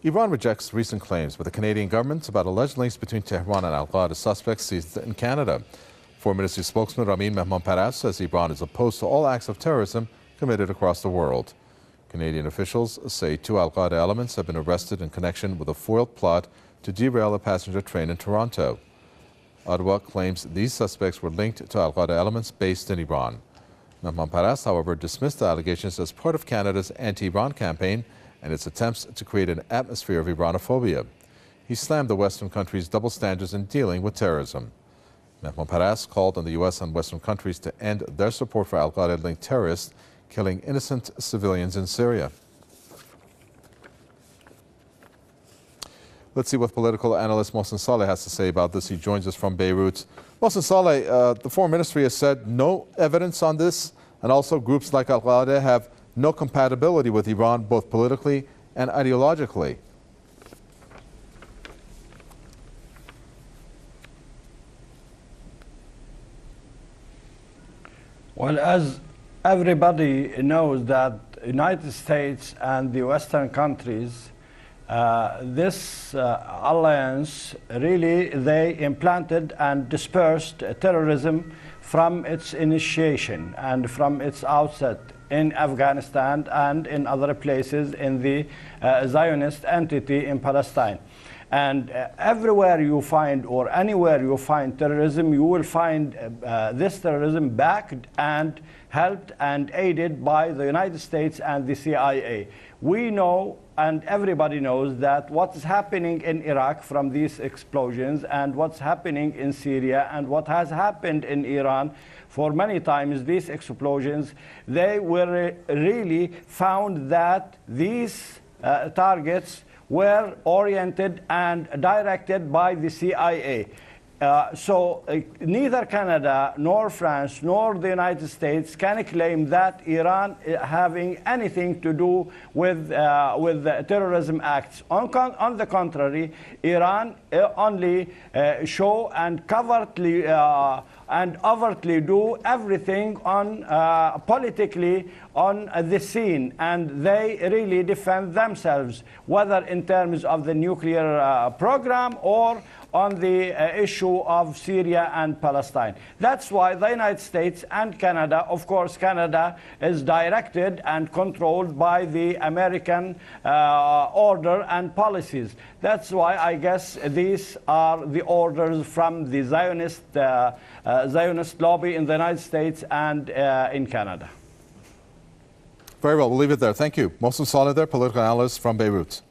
Iran rejects recent claims by the Canadian government about alleged links between Tehran and al-Qaeda suspects seized in Canada. Foreign Ministry spokesman Ramin Mehmanparas says Iran is opposed to all acts of terrorism committed across the world. Canadian officials say 2 al-Qaeda elements have been arrested in connection with a foiled plot to derail a passenger train in Toronto. Ottawa claims these suspects were linked to al-Qaeda elements based in Iran. Mehmanparas, however, dismissed the allegations as part of Canada's anti-Iran campaign and its attempts to create an atmosphere of Iranophobia. He slammed the Western countries' double standards in dealing with terrorism. Mehmanparas called on the U.S. and Western countries to end their support for al-Qaeda-linked terrorists killing innocent civilians in Syria. Let's see what political analyst Mohsen Saleh has to say about this. He joins us from Beirut. Mohsen Saleh, the Foreign Ministry has said no evidence on this, and also groups like al-Qaeda have no compatibility with Iran, both politically and ideologically. Well, as everybody knows that United States and the Western countries, this alliance really, they implanted and dispersed terrorism from its initiation and from its outset in Afghanistan and in other places in the Zionist entity in Palestine. And everywhere you find, or anywhere you find terrorism, you will find this terrorism backed and helped and aided by the United States and the CIA. We know, and everybody knows, that what's happening in Iraq from these explosions and what's happening in Syria and what has happened in Iran, for many times these explosions, they were really found that these targets were oriented and directed by the CIA. So neither Canada, nor France, nor the United States can claim that Iran having anything to do with terrorism acts. On the contrary, Iran only show and covertly and overtly do everything on politically on the scene, and they really defend themselves, whether in terms of the nuclear program or on the issue of Syria and Palestine. That's why the United States and Canada, of course Canada is directed and controlled by the American order and policies. That's why I guess these are the orders from the Zionist lobby in the United States and in Canada. Very well, we'll leave it there. Thank you. Mohsen Saleh there, political analyst from Beirut.